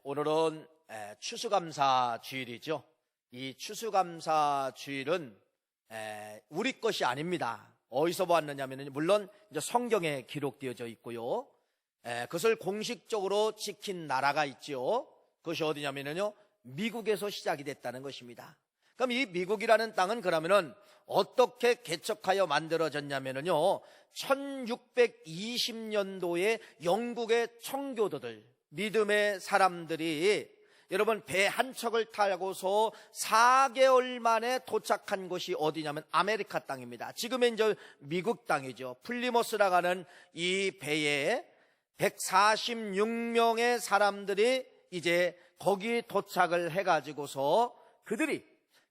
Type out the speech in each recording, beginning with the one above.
오늘은 추수감사 주일이죠. 이 추수감사 주일은 우리 것이 아닙니다. 어디서 보았느냐면 물론 이제 성경에 기록되어져 있고요. 그것을 공식적으로 지킨 나라가 있죠. 그것이 어디냐면요, 미국에서 시작이 됐다는 것입니다. 그럼 이 미국이라는 땅은 그러면은 어떻게 개척하여 만들어졌냐면요, 1620년도에 영국의 청교도들, 믿음의 사람들이 여러분 배 한 척을 타고서 4개월 만에 도착한 곳이 어디냐면 아메리카 땅입니다. 지금은 이제 미국 땅이죠. 플리머스라고 하는 이 배에 146명의 사람들이 이제 거기 도착을 해가지고서 그들이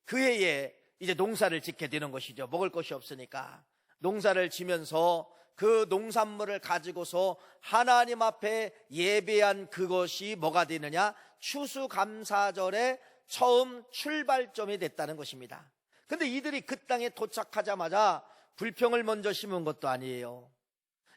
그 해에 이제 농사를 짓게 되는 것이죠. 먹을 것이 없으니까 농사를 지면서 그 농산물을 가지고서 하나님 앞에 예배한 그것이 뭐가 되느냐, 추수감사절의 처음 출발점이 됐다는 것입니다. 근데 이들이 그 땅에 도착하자마자 불평을 먼저 심은 것도 아니에요.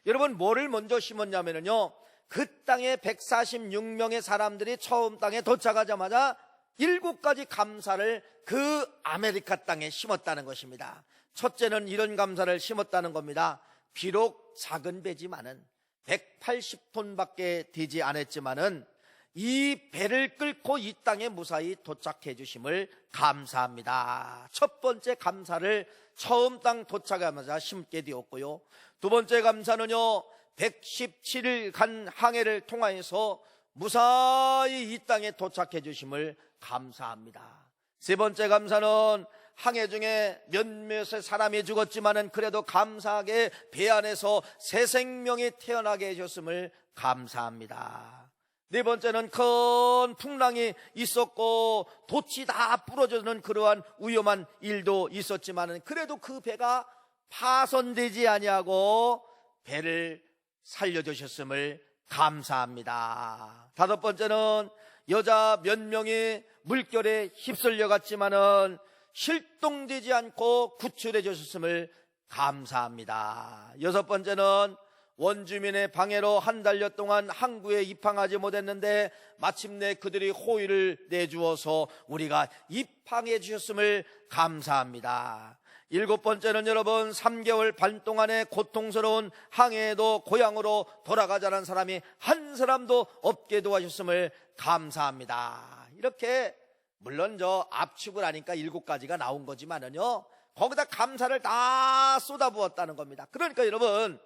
여러분, 뭐를 먼저 심었냐면요, 그 땅에 146명의 사람들이 처음 땅에 도착하자마자 7가지 감사를 그 아메리카 땅에 심었다는 것입니다. 첫째는 이런 감사를 심었다는 겁니다. 비록 작은 배지만은 180톤밖에 되지 않았지만은 이 배를 끌고 이 땅에 무사히 도착해 주심을 감사합니다. 첫 번째 감사를 처음 땅 도착하자마자 심게 되었고요. 두 번째 감사는요, 117일 간 항해를 통하여서 무사히 이 땅에 도착해 주심을 감사합니다. 세 번째 감사는 항해 중에 몇몇의 사람이 죽었지만은 그래도 감사하게 배 안에서 새 생명이 태어나게 해줬음을 감사합니다. 네 번째는 큰 풍랑이 있었고 돛이 다 부러지는 그러한 위험한 일도 있었지만은 그래도 그 배가 파손되지 아니하고 배를 살려주셨음을 감사합니다. 다섯 번째는 여자 몇 명이 물결에 휩쓸려 갔지만은 실종되지 않고 구출해 주셨음을 감사합니다. 여섯 번째는 원주민의 방해로 한 달여 동안 항구에 입항하지 못했는데 마침내 그들이 호의를 내주어서 우리가 입항해 주셨음을 감사합니다. 일곱 번째는 여러분, 3개월 반 동안의 고통스러운 항해에도 고향으로 돌아가자는 사람이 한 사람도 없게 도와주셨음을 감사합니다. 이렇게 물론 저 압축을 하니까 7가지가 나온 거지만은요, 거기다 감사를 다 쏟아부었다는 겁니다. 그러니까 여러분,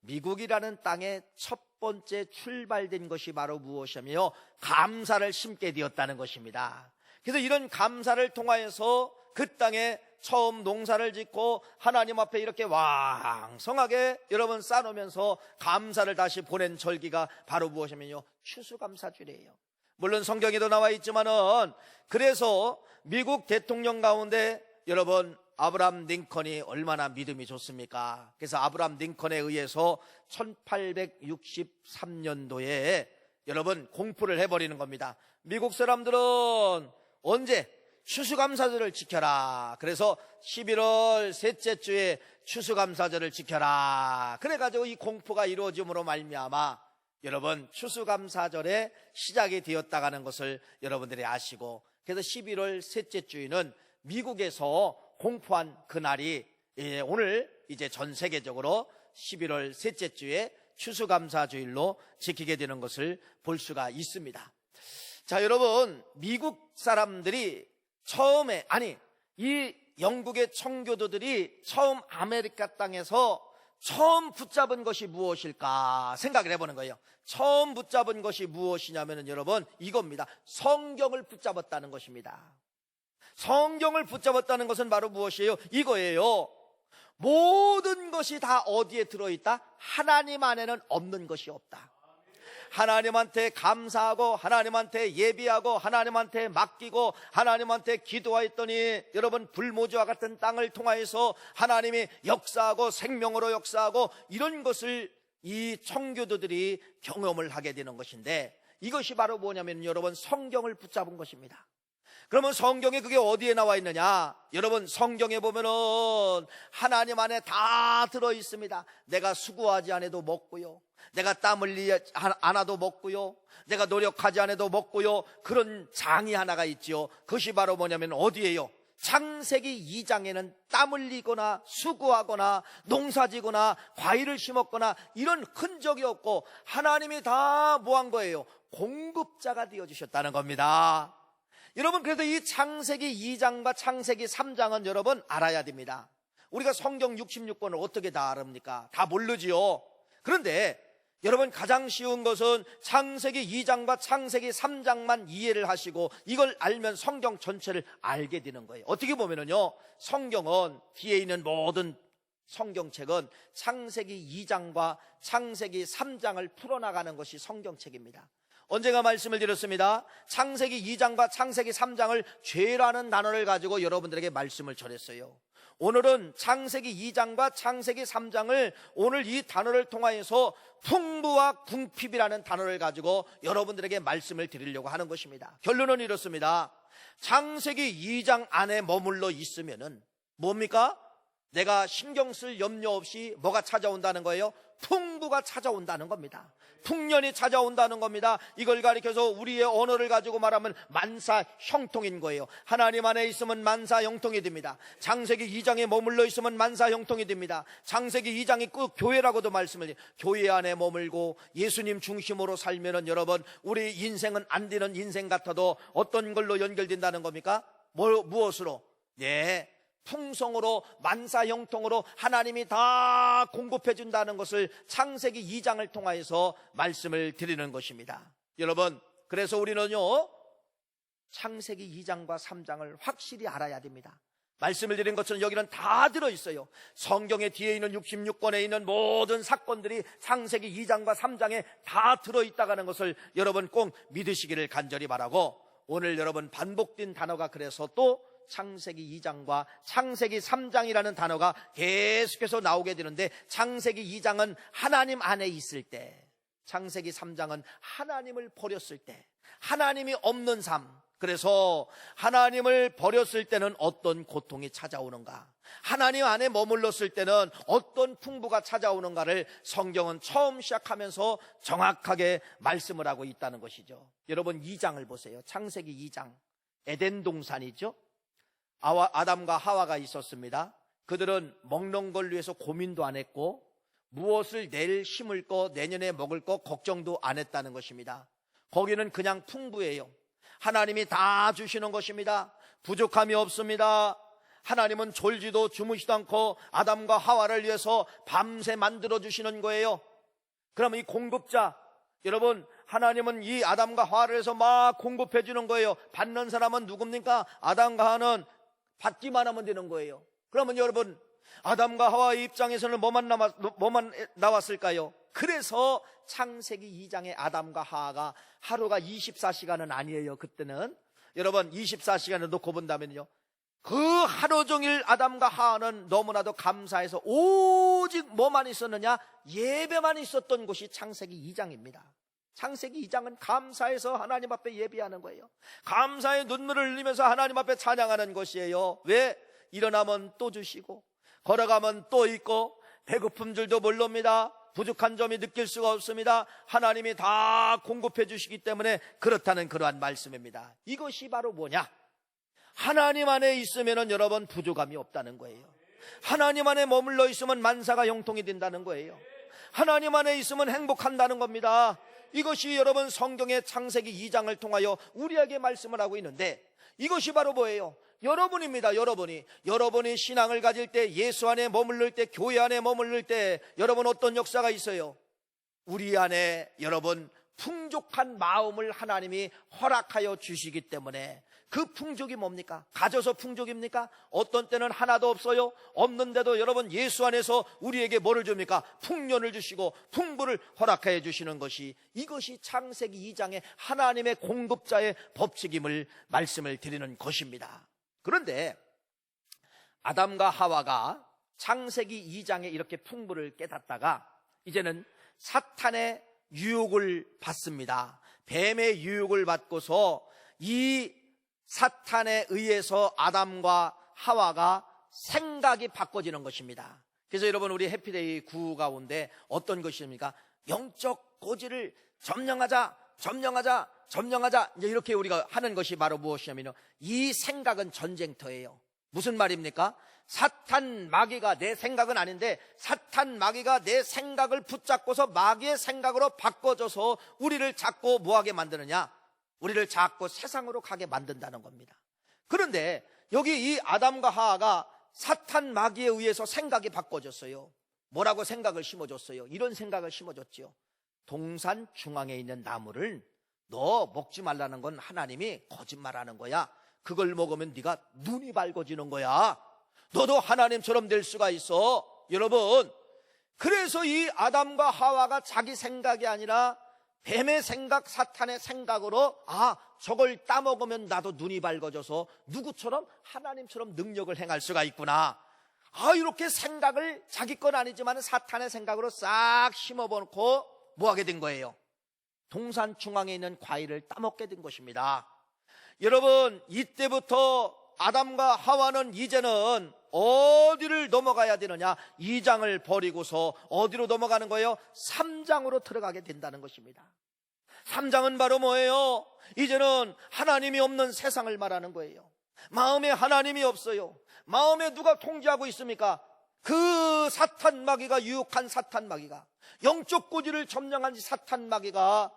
미국이라는 땅에 첫 번째 출발된 것이 바로 무엇이냐면요, 감사를 심게 되었다는 것입니다. 그래서 이런 감사를 통하여서 그 땅에 처음 농사를 짓고 하나님 앞에 이렇게 왕성하게 여러분 쌓아놓으면서 감사를 다시 보낸 절기가 바로 무엇이냐면요, 추수감사주일이에요. 물론 성경에도 나와 있지만은 그래서 미국 대통령 가운데 여러분 아브라함 링컨이 얼마나 믿음이 좋습니까? 그래서 아브라함 링컨에 의해서 1863년도에 여러분 공포를 해버리는 겁니다. 미국 사람들은 언제 추수감사절을 지켜라. 그래서 11월 셋째 주에 추수감사절을 지켜라. 그래가지고 이 공포가 이루어짐으로 말미암아 여러분 추수감사절의 시작이 되었다가는 것을 여러분들이 아시고, 그래서 11월 셋째 주에는 미국에서 공포한 그날이 오늘 이제 전 세계적으로 11월 셋째 주에 추수감사주일로 지키게 되는 것을 볼 수가 있습니다. 자, 여러분, 미국 사람들이 처음에, 이 영국의 청교도들이 처음 아메리카 땅에서 처음 붙잡은 것이 무엇일까 생각을 해보는 거예요. 처음 붙잡은 것이 무엇이냐면은 여러분 이겁니다. 성경을 붙잡았다는 것입니다. 성경을 붙잡았다는 것은 바로 무엇이에요? 이거예요. 모든 것이 다 어디에 들어있다? 하나님 안에는 없는 것이 없다. 하나님한테 감사하고 하나님한테 예비하고 하나님한테 맡기고 하나님한테 기도하였더니 여러분 불모지와 같은 땅을 통하여서 하나님이 역사하고 생명으로 역사하고 이런 것을 이 청교도들이 경험을 하게 되는 것인데, 이것이 바로 뭐냐면 여러분 성경을 붙잡은 것입니다. 그러면 성경에 그게 어디에 나와 있느냐? 여러분, 성경에 보면은 하나님 안에 다 들어 있습니다. 내가 수고하지 않아도 먹고요, 내가 땀 흘리지 않아도 먹고요, 내가 노력하지 않아도 먹고요. 그런 장이 하나가 있지요. 그것이 바로 뭐냐면 어디예요? 창세기 2장에는 땀 흘리거나 수고하거나 농사지거나 과일을 심었거나 이런 흔적이 없고 하나님이 다 뭐 한 거예요? 공급자가 되어주셨다는 겁니다. 여러분, 그래도 이 창세기 2장과 창세기 3장은 여러분 알아야 됩니다. 우리가 성경 66권을 어떻게 다 알합니까? 다 모르지요. 그런데 여러분, 가장 쉬운 것은 창세기 2장과 창세기 3장만 이해를 하시고 이걸 알면 성경 전체를 알게 되는 거예요. 어떻게 보면은요, 성경은 뒤에 있는 모든 성경책은 창세기 2장과 창세기 3장을 풀어나가는 것이 성경책입니다. 언제가 말씀을 드렸습니다. 창세기 2장과 창세기 3장을 죄라는 단어를 가지고 여러분들에게 말씀을 전했어요. 오늘은 창세기 2장과 창세기 3장을 오늘 이 단어를 통하여서 풍부와 궁핍이라는 단어를 가지고 여러분들에게 말씀을 드리려고 하는 것입니다. 결론은 이렇습니다. 창세기 2장 안에 머물러 있으면은 뭡니까? 내가 신경 쓸 염려 없이 뭐가 찾아온다는 거예요? 풍부가 찾아온다는 겁니다. 풍년이 찾아온다는 겁니다. 이걸 가리켜서 우리의 언어를 가지고 말하면 만사형통인 거예요. 하나님 안에 있으면 만사형통이 됩니다. 창세기 2장에 머물러 있으면 만사형통이 됩니다. 창세기 2장이 꼭 교회라고도 말씀을 해요. 교회 안에 머물고 예수님 중심으로 살면은 여러분, 우리 인생은 안 되는 인생 같아도 어떤 걸로 연결된다는 겁니까? 무엇으로? 네, 풍성으로 만사형통으로 하나님이 다 공급해 준다는 것을 창세기 2장을 통하여서 말씀을 드리는 것입니다. 여러분, 그래서 우리는요, 창세기 2장과 3장을 확실히 알아야 됩니다. 말씀을 드린 것처럼 여기는 다 들어있어요. 성경의 뒤에 있는 66권에 있는 모든 사건들이 창세기 2장과 3장에 다 들어있다는 것을 여러분 꼭 믿으시기를 간절히 바라고, 오늘 여러분 반복된 단어가 그래서 또 창세기 2장과 창세기 3장이라는 단어가 계속해서 나오게 되는데, 창세기 2장은 하나님 안에 있을 때, 창세기 3장은 하나님을 버렸을 때, 하나님이 없는 삶. 그래서 하나님을 버렸을 때는 어떤 고통이 찾아오는가, 하나님 안에 머물렀을 때는 어떤 풍부가 찾아오는가를 성경은 처음 시작하면서 정확하게 말씀을 하고 있다는 것이죠. 여러분, 2장을 보세요. 창세기 2장, 에덴 동산이죠. 아담과 하와가 있었습니다. 그들은 먹는 걸 위해서 고민도 안 했고 무엇을 내일 심을 거, 내년에 먹을 거 걱정도 안 했다는 것입니다. 거기는 그냥 풍부해요. 하나님이 다 주시는 것입니다. 부족함이 없습니다. 하나님은 졸지도 주무시도 않고 아담과 하와를 위해서 밤새 만들어 주시는 거예요. 그러면 이 공급자, 여러분, 하나님은 이 아담과 하와를 해서 막 공급해 주는 거예요. 받는 사람은 누굽니까? 아담과 하와는 받기만 하면 되는 거예요. 그러면 여러분, 아담과 하와의 입장에서는 뭐만 나왔을까요? 그래서 창세기 2장의 아담과 하와가 하루가 24시간은 아니에요. 그때는 여러분 24시간을 놓고 본다면요, 그 하루 종일 아담과 하와는 너무나도 감사해서 오직 뭐만 있었느냐? 예배만 있었던 곳이 창세기 2장입니다. 창세기 2장은 감사해서 하나님 앞에 예배하는 거예요. 감사의 눈물을 흘리면서 하나님 앞에 찬양하는 것이에요. 왜? 일어나면 또 주시고 걸어가면 또 있고 배고픈 줄도 모릅니다. 부족한 점이 느낄 수가 없습니다. 하나님이 다 공급해 주시기 때문에 그렇다는 그러한 말씀입니다. 이것이 바로 뭐냐? 하나님 안에 있으면 여러분 부족함이 없다는 거예요. 하나님 안에 머물러 있으면 만사가 형통이 된다는 거예요. 하나님 안에 있으면 행복한다는 겁니다. 이것이 여러분 성경의 창세기 2장을 통하여 우리에게 말씀을 하고 있는데, 이것이 바로 뭐예요? 여러분입니다. 여러분이 신앙을 가질 때, 예수 안에 머물를 때, 교회 안에 머물를 때 여러분 어떤 역사가 있어요? 우리 안에 여러분 풍족한 마음을 하나님이 허락하여 주시기 때문에, 그 풍족이 뭡니까? 가져서 풍족입니까? 어떤 때는 하나도 없어요. 없는데도 여러분 예수 안에서 우리에게 뭐를 줍니까? 풍년을 주시고 풍부를 허락하여 주시는 것이, 이것이 창세기 2장의 하나님의 공급자의 법칙임을 말씀을 드리는 것입니다. 그런데 아담과 하와가 창세기 2장에 이렇게 풍부를 깨닫다가 이제는 사탄의 유혹을 받습니다. 뱀의 유혹을 받고서 이 사탄에 의해서 아담과 하와가 생각이 바꿔지는 것입니다. 그래서 여러분, 우리 해피데이 구 가운데 어떤 것입니까? 영적 고지를 점령하자, 점령하자, 점령하자, 이제 이렇게 우리가 하는 것이 바로 무엇이냐면요, 이 생각은 전쟁터예요. 무슨 말입니까? 사탄 마귀가, 내 생각은 아닌데 사탄 마귀가 내 생각을 붙잡고서 마귀의 생각으로 바꿔줘서 우리를 자꾸 뭐하게 만드느냐? 우리를 자꾸 세상으로 가게 만든다는 겁니다. 그런데 여기 이 아담과 하와가 사탄 마귀에 의해서 생각이 바꿔졌어요. 뭐라고 생각을 심어줬어요? 이런 생각을 심어줬지요. 동산 중앙에 있는 나무를 너 먹지 말라는 건 하나님이 거짓말하는 거야. 그걸 먹으면 네가 눈이 밝아지는 거야. 너도 하나님처럼 될 수가 있어. 여러분, 그래서 이 아담과 하와가 자기 생각이 아니라 뱀의 생각, 사탄의 생각으로 저걸 따먹으면 나도 눈이 밝아져서 누구처럼? 하나님처럼 능력을 행할 수가 있구나. 이렇게 생각을 자기 건 아니지만 사탄의 생각으로 싹 심어놓고 뭐하게 된 거예요? 동산 중앙에 있는 과일을 따먹게 된 것입니다. 여러분, 이때부터 아담과 하와는 이제는 어디를 넘어가야 되느냐? 2장을 버리고서 어디로 넘어가는 거예요? 3장으로 들어가게 된다는 것입니다. 3장은 바로 뭐예요? 이제는 하나님이 없는 세상을 말하는 거예요. 마음에 하나님이 없어요. 마음에 누가 통제하고 있습니까? 그 사탄 마귀가, 유혹한 사탄 마귀가, 영적 고지를 점령한 사탄 마귀가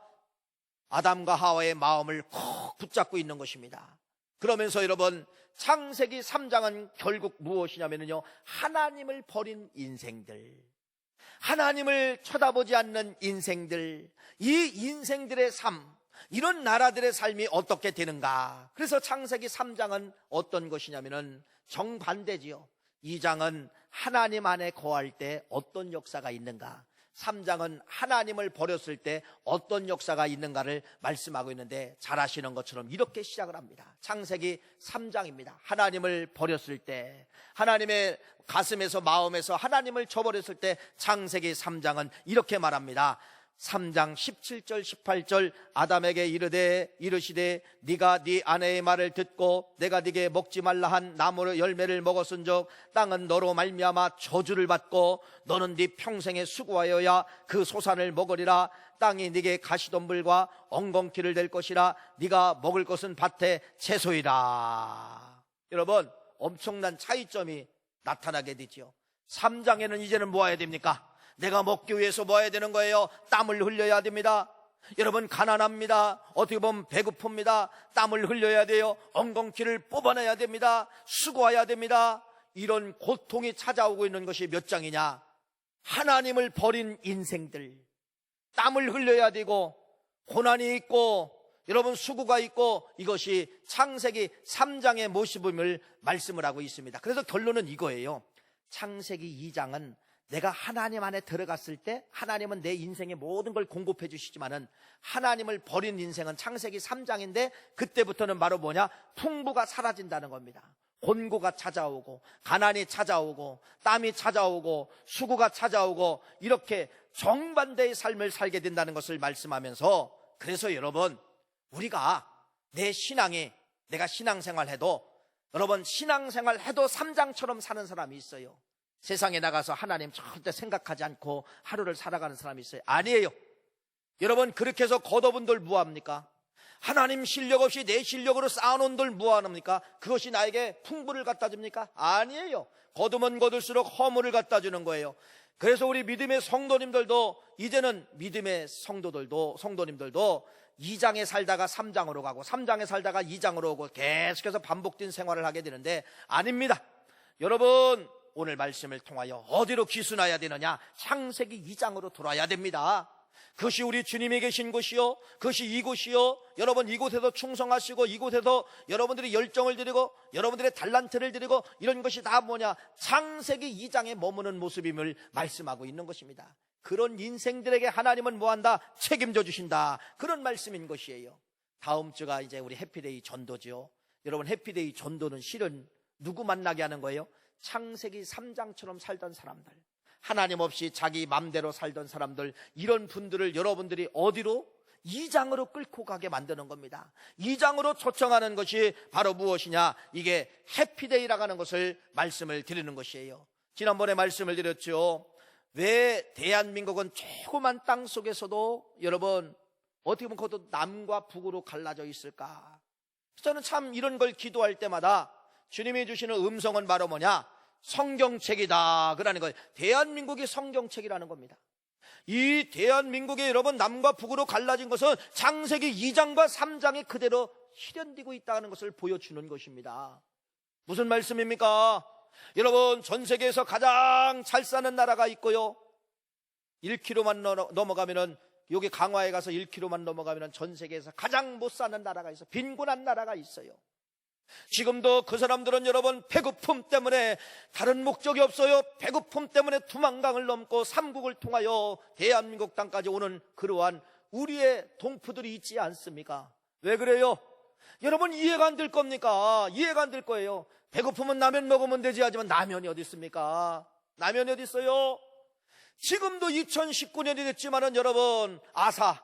아담과 하와의 마음을 콕 붙잡고 있는 것입니다. 그러면서 여러분, 창세기 3장은 결국 무엇이냐면요, 하나님을 버린 인생들, 하나님을 쳐다보지 않는 인생들, 이 인생들의 삶, 이런 나라들의 삶이 어떻게 되는가. 그래서 창세기 3장은 어떤 것이냐면은 정반대지요. 2장은 하나님 안에 거할 때 어떤 역사가 있는가, 3장은 하나님을 버렸을 때 어떤 역사가 있는가를 말씀하고 있는데, 잘 아시는 것처럼 이렇게 시작을 합니다. 창세기 3장입니다. 하나님을 버렸을 때, 하나님의 가슴에서, 마음에서 하나님을 저버렸을 때 창세기 3장은 이렇게 말합니다. 3장 17절 18절 아담에게 이르시되 네가 네 아내의 말을 듣고 내가 네게 먹지 말라 한 나무의 열매를 먹었은즉 땅은 너로 말미암아 저주를 받고 너는 네 평생에 수고하여야 그 소산을 먹으리라. 땅이 네게 가시덤불과 엉겅퀴를 될 것이라. 네가 먹을 것은 밭의 채소이라. 여러분, 엄청난 차이점이 나타나게 되죠. 3장에는 이제는 뭐 해야 됩니까? 내가 먹기 위해서 뭐 해야 되는 거예요? 땀을 흘려야 됩니다. 여러분, 가난합니다. 어떻게 보면 배고픕니다. 땀을 흘려야 돼요. 엉겅퀴를 뽑아내야 됩니다. 수고해야 됩니다. 이런 고통이 찾아오고 있는 것이 몇 장이냐? 하나님을 버린 인생들, 땀을 흘려야 되고 고난이 있고 여러분 수고가 있고, 이것이 창세기 3장의 모습임을 말씀을 하고 있습니다. 그래서 결론은 이거예요. 창세기 2장은 내가 하나님 안에 들어갔을 때 하나님은 내 인생의 모든 걸 공급해 주시지만은 하나님을 버린 인생은 창세기 3장인데 그때부터는 바로 뭐냐? 풍부가 사라진다는 겁니다. 곤고가 찾아오고 가난이 찾아오고 땀이 찾아오고 수고가 찾아오고 이렇게 정반대의 삶을 살게 된다는 것을 말씀하면서, 그래서 여러분, 우리가 내 신앙이, 내가 신앙생활 해도, 여러분 신앙생활 해도 3장처럼 사는 사람이 있어요. 세상에 나가서 하나님 절대 생각하지 않고 하루를 살아가는 사람이 있어요. 아니에요. 여러분, 그렇게 해서 겉어본 돌 뭐합니까? 하나님 실력 없이 내 실력으로 쌓아놓은 돌 뭐합니까? 그것이 나에게 풍부를 갖다 줍니까? 아니에요. 거두면 거둘수록 허물을 갖다 주는 거예요. 그래서 우리 믿음의 성도님들도, 이제는 믿음의 성도님들도 2장에 살다가 3장으로 가고 3장에 살다가 2장으로 오고 계속해서 반복된 생활을 하게 되는데, 아닙니다. 여러분, 오늘 말씀을 통하여 어디로 기순해야 되느냐? 창세기 2장으로 돌아야 됩니다. 그것이 우리 주님이 계신 곳이요, 그것이 이곳이요. 여러분, 이곳에서 충성하시고 이곳에서 여러분들이 열정을 드리고 여러분들의 달란트를 드리고, 이런 것이 다 뭐냐? 창세기 2장에 머무는 모습임을 말씀하고 있는 것입니다. 그런 인생들에게 하나님은 뭐한다? 책임져 주신다. 그런 말씀인 것이에요. 다음 주가 이제 우리 해피데이 전도죠. 여러분, 해피데이 전도는 실은 누구 만나게 하는 거예요? 창세기 3장처럼 살던 사람들, 하나님 없이 자기 맘대로 살던 사람들, 이런 분들을 여러분들이 어디로? 2장으로 끌고 가게 만드는 겁니다. 2장으로 초청하는 것이 바로 무엇이냐? 이게 해피데이라고 하는 것을 말씀을 드리는 것이에요. 지난번에 말씀을 드렸죠. 왜 대한민국은 조그만 땅 속에서도 여러분 어떻게 보면 그것도 남과 북으로 갈라져 있을까? 저는 참 이런 걸 기도할 때마다 주님이 주시는 음성은 바로 뭐냐? 성경책이다 그러는 거예요. 대한민국이 성경책이라는 겁니다. 이 대한민국에 여러분 남과 북으로 갈라진 것은 창세기 2장과 3장에 그대로 실현되고 있다는 것을 보여주는 것입니다. 무슨 말씀입니까? 여러분 전 세계에서 가장 잘 사는 나라가 있고요, 1km만 넘어가면은, 여기 강화에 가서 1km만 넘어가면은 전 세계에서 가장 못 사는 나라가 있어요. 빈곤한 나라가 있어요. 지금도 그 사람들은 여러분 배고픔 때문에 다른 목적이 없어요. 배고픔 때문에 두만강을 넘고 삼국을 통하여 대한민국 땅까지 오는 그러한 우리의 동포들이 있지 않습니까? 왜 그래요? 여러분 이해가 안 될 겁니까? 이해가 안 될 거예요. 배고프면 라면 먹으면 되지 하지만 라면이 어디 있습니까? 라면이 어디 있어요? 지금도 2019년이 됐지만은 여러분 아사,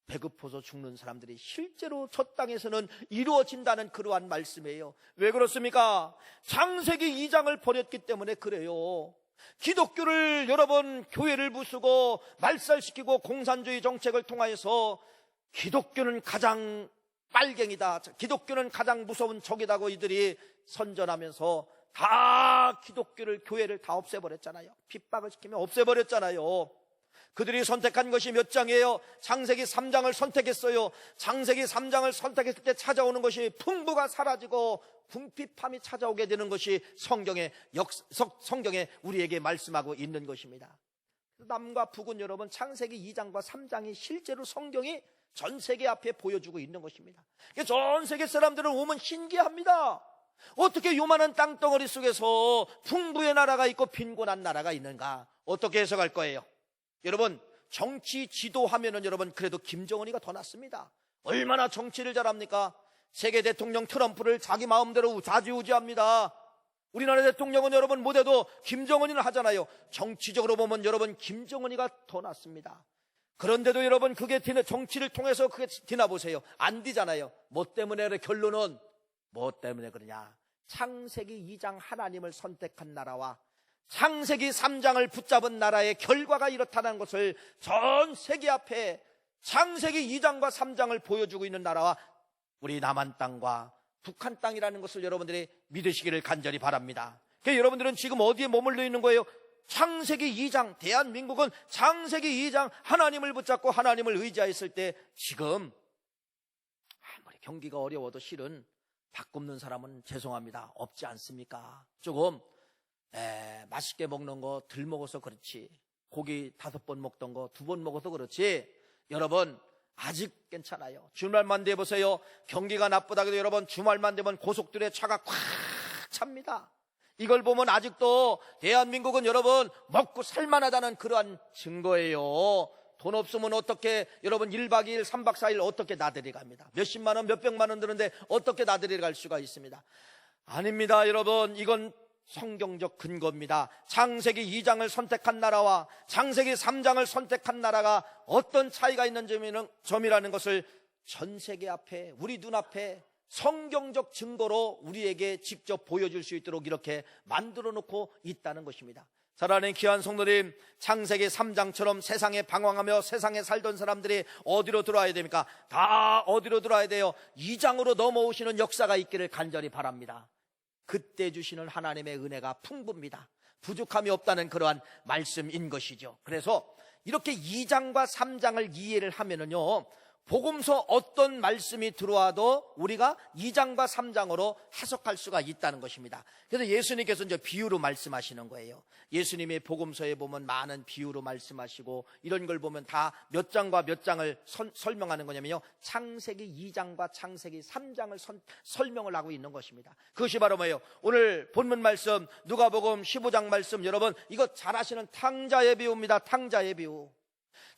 배고파서 죽는 사람들이 실제로 저 땅에서는 이루어진다는 그러한 말씀이에요. 왜 그렇습니까? 창세기 2장을 버렸기 때문에 그래요. 기독교를 여러분 교회를 부수고 말살시키고 공산주의 정책을 통하여서 기독교는 가장 빨갱이다, 기독교는 가장 무서운 적이다고 이들이 선전하면서 다 기독교를, 교회를 다 없애버렸잖아요. 핍박을 시키며 없애버렸잖아요. 그들이 선택한 것이 몇 장이에요? 창세기 3장을 선택했어요. 창세기 3장을 선택했을 때 찾아오는 것이 풍부가 사라지고 궁핍함이 찾아오게 되는 것이 성경에 우리에게 말씀하고 있는 것입니다. 남과 북은 여러분 창세기 2장과 3장이 실제로 성경이 전 세계 앞에 보여주고 있는 것입니다. 전 세계 사람들은 오면 신기합니다. 어떻게 요만한 땅덩어리 속에서 풍부의 나라가 있고 빈곤한 나라가 있는가? 어떻게 해석할 거예요? 여러분 정치 지도하면은 여러분 그래도 김정은이가 더 낫습니다. 얼마나 정치를 잘합니까? 세계 대통령 트럼프를 자기 마음대로 좌지우지합니다. 우리나라 대통령은 여러분 못해도 김정은이는 하잖아요. 정치적으로 보면 여러분 김정은이가 더 낫습니다. 그런데도 여러분 그게 정치를 통해서 그게 지나보세요. 안 되잖아요. 뭐 때문에? 결론은 뭐 때문에 그러냐? 창세기 2장 하나님을 선택한 나라와 창세기 3장을 붙잡은 나라의 결과가 이렇다는 것을 전 세계 앞에 창세기 2장과 3장을 보여주고 있는 나라와 우리 남한 땅과 북한 땅이라는 것을 여러분들이 믿으시기를 간절히 바랍니다. 그러니까 여러분들은 지금 어디에 머물러 있는 거예요? 창세기 2장, 대한민국은 창세기 2장 하나님을 붙잡고 하나님을 의지했을 때 지금 아무리 경기가 어려워도 실은 밥 굶는 사람은 죄송합니다, 없지 않습니까? 조금 맛있게 먹는 거 덜 먹어서 그렇지, 고기 5번 먹던 거 2번 먹어서 그렇지 여러분 아직 괜찮아요. 주말만 돼 보세요. 경기가 나쁘다고 해도 여러분 주말만 되면 고속도로에 차가 꽉 찹니다. 이걸 보면 아직도 대한민국은 여러분 먹고 살만하다는 그러한 증거예요. 돈 없으면 어떻게 여러분 1박 2일 3박 4일 어떻게 나들이 갑니다. 몇십만 원 몇백만 원 드는데 어떻게 나들이 갈 수가 있습니다. 아닙니다 여러분, 이건 성경적 근거입니다. 창세기 2장을 선택한 나라와 창세기 3장을 선택한 나라가 어떤 차이가 있는 점이라는 것을 전 세계 앞에 우리 눈앞에 성경적 증거로 우리에게 직접 보여줄 수 있도록 이렇게 만들어 놓고 있다는 것입니다. 사랑하는 귀한 성도님, 창세기 3장처럼 세상에 방황하며 세상에 살던 사람들이 어디로 들어와야 됩니까? 다 어디로 들어와야 돼요? 2장으로 넘어오시는 역사가 있기를 간절히 바랍니다. 그때 주시는 하나님의 은혜가 풍부합니다. 부족함이 없다는 그러한 말씀인 것이죠. 그래서 이렇게 2장과 3장을 이해를 하면은요, 복음서 어떤 말씀이 들어와도 우리가 2장과 3장으로 해석할 수가 있다는 것입니다. 그래서 예수님께서 이제 비유로 말씀하시는 거예요. 예수님의 복음서에 보면 많은 비유로 말씀하시고 이런 걸 보면 다 몇 장과 몇 장을 설명하는 거냐면요, 창세기 2장과 창세기 3장을 설명을 하고 있는 것입니다. 그것이 바로 뭐예요? 오늘 본문 말씀 누가복음 15장 말씀, 여러분 이거 잘 아시는 탕자의 비유입니다. 탕자의 비유.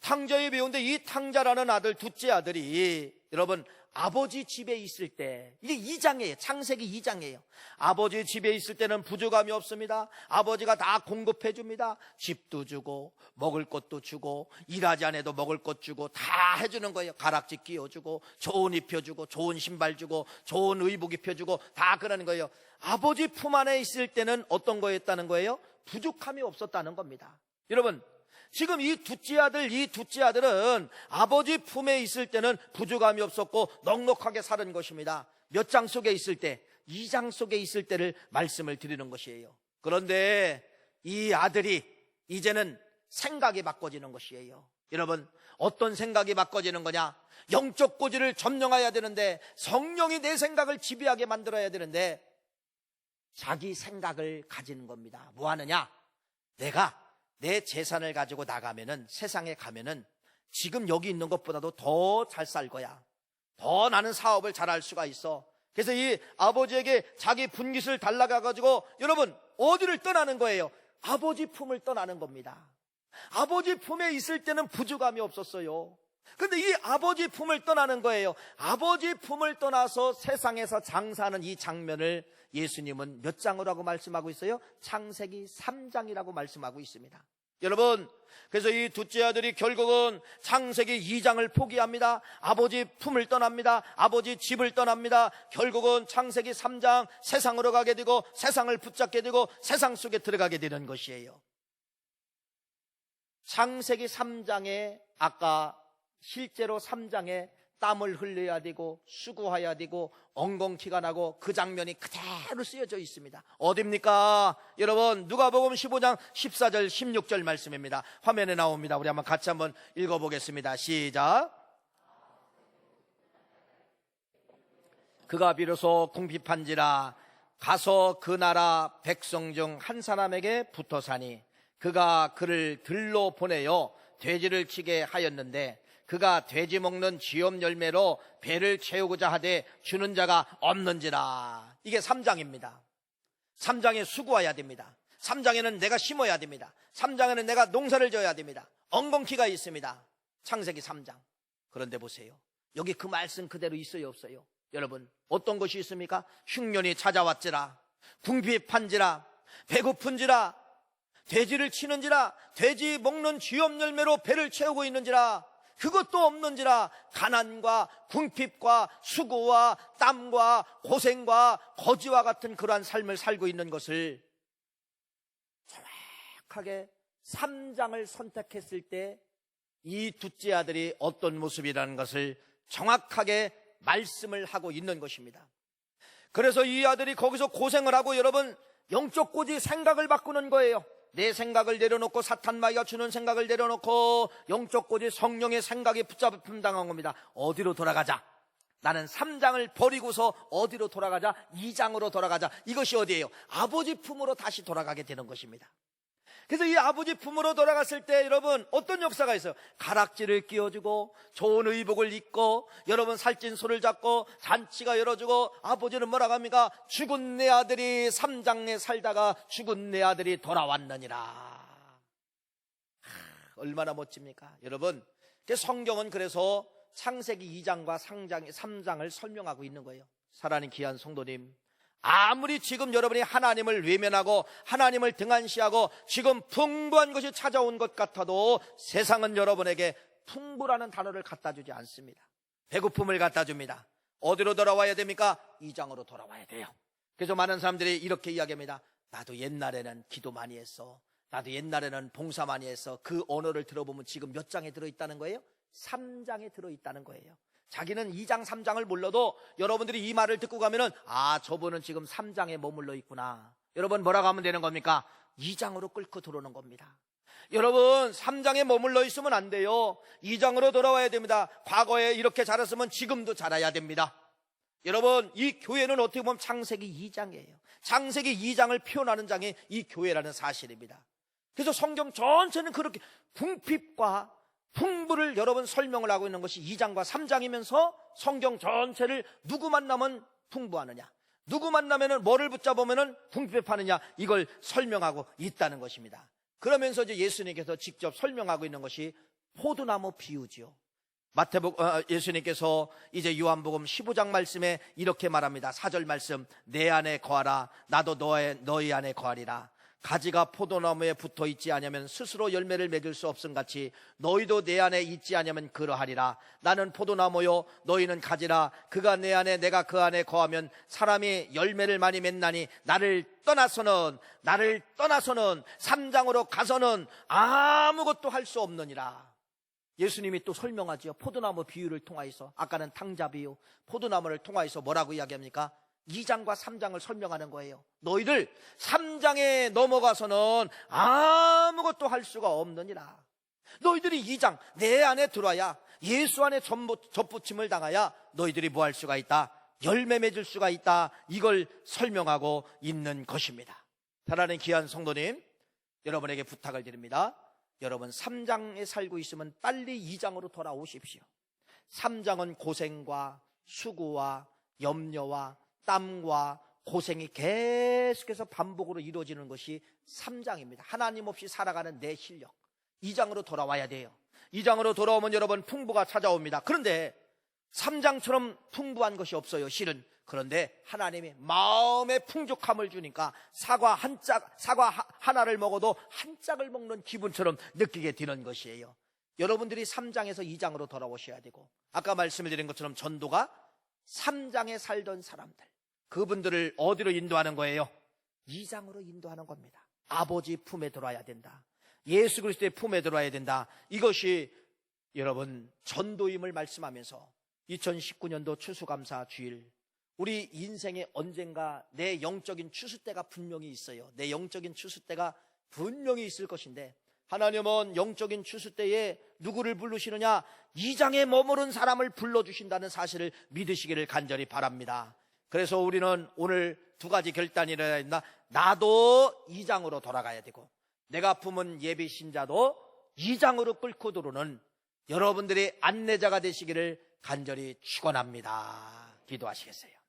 탕자에 배운데 이 탕자라는 아들, 둘째 아들이 여러분 아버지 집에 있을 때, 이게 2장이에요. 창세기 2장이에요. 아버지 집에 있을 때는 부족함이 없습니다. 아버지가 다 공급해 줍니다. 집도 주고 먹을 것도 주고 일하지 않아도 먹을 것 주고 다 해주는 거예요. 가락지 끼워주고 좋은 입혀주고 좋은 신발 주고 좋은 의복 입혀주고 다 그러는 거예요. 아버지 품 안에 있을 때는 어떤 거였다는 거예요? 부족함이 없었다는 겁니다. 여러분, 지금 이 둘째 아들은 아버지 품에 있을 때는 부족함이 없었고 넉넉하게 사는 것입니다. 몇 장 속에 있을 때? 2장 속에 있을 때를 말씀을 드리는 것이에요. 그런데 이 아들이 이제는 생각이 바꿔지는 것이에요. 여러분, 어떤 생각이 바꿔지는 거냐? 영적 고지를 점령해야 되는데, 성령이 내 생각을 지배하게 만들어야 되는데 자기 생각을 가지는 겁니다. 뭐 하느냐? 내가 내 재산을 가지고 나가면은, 세상에 가면은 지금 여기 있는 것보다도 더 잘 살 거야. 더 나는 사업을 잘할 수가 있어. 그래서 이 아버지에게 자기 분깃을 달라가가지고 여러분 어디를 떠나는 거예요? 아버지 품을 떠나는 겁니다. 아버지 품에 있을 때는 부족함이 없었어요. 근데 이 아버지 품을 떠나는 거예요. 아버지 품을 떠나서 세상에서 장사하는 이 장면을 예수님은 몇 장이라고 말씀하고 있어요? 창세기 3장이라고 말씀하고 있습니다. 여러분, 그래서 이 둘째 아들이 결국은 창세기 2장을 포기합니다. 아버지 품을 떠납니다. 아버지 집을 떠납니다. 결국은 창세기 3장 세상으로 가게 되고 세상을 붙잡게 되고 세상 속에 들어가게 되는 것이에요. 창세기 3장에 아까 실제로 3장에 땀을 흘려야 되고 수고해야 되고 엉겅퀴가 나고 그 장면이 그대로 쓰여져 있습니다. 어딥니까? 여러분, 누가복음 15장 14절 16절 말씀입니다. 화면에 나옵니다. 우리 한번 같이 한번 읽어보겠습니다. 시작. 그가 비로소 궁핍한지라 가서 그 나라 백성 중 한 사람에게 붙어 사니 그가 그를 들로 보내어 돼지를 치게 하였는데 그가 돼지 먹는 쥐염 열매로 배를 채우고자 하되 주는 자가 없는지라. 이게 3장입니다. 3장에 수고해야 됩니다. 3장에는 내가 심어야 됩니다. 3장에는 내가 농사를 져야 됩니다. 엉겅퀴가 있습니다. 창세기 3장. 그런데 보세요. 여기 그 말씀 그대로 있어요, 없어요? 여러분, 어떤 것이 있습니까? 흉년이 찾아왔지라, 궁핍한지라, 배고픈지라, 돼지를 치는지라, 돼지 먹는 쥐염 열매로 배를 채우고 있는지라, 그것도 없는지라, 가난과 궁핍과 수고와 땀과 고생과 거지와 같은 그러한 삶을 살고 있는 것을 정확하게 3장을 선택했을 때 이 둘째 아들이 어떤 모습이라는 것을 정확하게 말씀을 하고 있는 것입니다. 그래서 이 아들이 거기서 고생을 하고 여러분 영적 고지 생각을 바꾸는 거예요. 내 생각을 내려놓고 사탄 마귀가 주는 생각을 내려놓고 영적 고지 성령의 생각이 붙잡힘 당한 겁니다. 어디로 돌아가자? 나는 3장을 버리고서 어디로 돌아가자? 2장으로 돌아가자. 이것이 어디예요? 아버지 품으로 다시 돌아가게 되는 것입니다. 그래서 이 아버지 품으로 돌아갔을 때 여러분 어떤 역사가 있어요? 가락지를 끼워주고 좋은 의복을 입고 여러분 살찐 소를 잡고 잔치가 열어주고 아버지는 뭐라고 합니까? 죽은 내 아들이 3장에 살다가 죽은 내 아들이 돌아왔느니라. 얼마나 멋집니까? 여러분, 성경은 그래서 창세기 2장과 3장을 설명하고 있는 거예요. 사랑하는 귀한 성도님, 아무리 지금 여러분이 하나님을 외면하고 하나님을 등한시하고 지금 풍부한 것이 찾아온 것 같아도 세상은 여러분에게 풍부라는 단어를 갖다 주지 않습니다. 배고픔을 갖다 줍니다. 어디로 돌아와야 됩니까? 2장으로 돌아와야 돼요. 그래서 많은 사람들이 이렇게 이야기합니다. 나도 옛날에는 기도 많이 했어. 나도 옛날에는 봉사 많이 했어. 그 언어를 들어보면 지금 몇 장에 들어있다는 거예요? 3장에 들어있다는 거예요. 자기는 2장 3장을 몰라도 여러분들이 이 말을 듣고 가면은 저분은 지금 3장에 머물러 있구나. 여러분 뭐라고 하면 되는 겁니까? 2장으로 끌고 들어오는 겁니다. 여러분 3장에 머물러 있으면 안 돼요. 2장으로 돌아와야 됩니다. 과거에 이렇게 자랐으면 지금도 자라야 됩니다. 여러분 이 교회는 어떻게 보면 창세기 2장이에요. 창세기 2장을 표현하는 장이 이 교회라는 사실입니다. 그래서 성경 전체는 그렇게 궁핍과 풍부를 여러분 설명을 하고 있는 것이 2장과 3장이면서 성경 전체를 누구 만나면 풍부하느냐, 누구 만나면 뭐를 붙잡으면 궁핍하느냐, 이걸 설명하고 있다는 것입니다. 그러면서 이제 예수님께서 직접 설명하고 있는 것이 포도나무 비유지요. 예수님께서 이제 요한복음 15장 말씀에 이렇게 말합니다. 4절 말씀, 내 안에 거하라 나도 너희 안에 거하리라. 가지가 포도나무에 붙어 있지 않으면 스스로 열매를 맺을 수 없음 같이 너희도 내 안에 있지 않으면 그러하리라. 나는 포도나무요 너희는 가지라. 그가 내 안에 내가 그 안에 거하면 사람이 열매를 많이 맺나니 나를 떠나서는 3장으로 가서는 아무것도 할 수 없느니라. 예수님이 또 설명하죠. 포도나무 비유를 통하여서, 아까는 탕자 비유, 포도나무를 통하여서 뭐라고 이야기합니까? 2장과 3장을 설명하는 거예요. 너희들 3장에 넘어가서는 아무것도 할 수가 없느니라. 너희들이 2장 내 안에 들어와야, 예수 안에 접붙임을 당하야 너희들이 뭐 할 수가 있다? 열매 맺을 수가 있다. 이걸 설명하고 있는 것입니다. 사랑하는 귀한 성도님, 여러분에게 부탁을 드립니다. 여러분 3장에 살고 있으면 빨리 2장으로 돌아오십시오. 3장은 고생과 수고와 염려와 땀과 고생이 계속해서 반복으로 이루어지는 것이 3장입니다. 하나님 없이 살아가는 내 실력. 2장으로 돌아와야 돼요. 2장으로 돌아오면 여러분 풍부가 찾아옵니다. 그런데 3장처럼 풍부한 것이 없어요, 실은. 그런데 하나님이 마음의 풍족함을 주니까 사과 하나를 먹어도 한 짝을 먹는 기분처럼 느끼게 되는 것이에요. 여러분들이 3장에서 2장으로 돌아오셔야 되고, 아까 말씀을 드린 것처럼 전도가 3장에 살던 사람들, 그분들을 어디로 인도하는 거예요? 2장으로 인도하는 겁니다. 아버지 품에 들어와야 된다. 예수 그리스도의 품에 들어와야 된다. 이것이 여러분 전도임을 말씀하면서 2019년도 추수감사 주일, 우리 인생에 언젠가 내 영적인 추수 때가 분명히 있어요. 내 영적인 추수 때가 분명히 있을 것인데, 하나님은 영적인 추수 때에 누구를 부르시느냐? 2장에 머무른 사람을 불러주신다는 사실을 믿으시기를 간절히 바랍니다. 그래서 우리는 오늘 두 가지 결단이 일어나야 된다. 나도 2장으로 돌아가야 되고, 내가 품은 예비 신자도 2장으로 끌고 들어오는 여러분들의 안내자가 되시기를 간절히 축원합니다. 기도하시겠어요?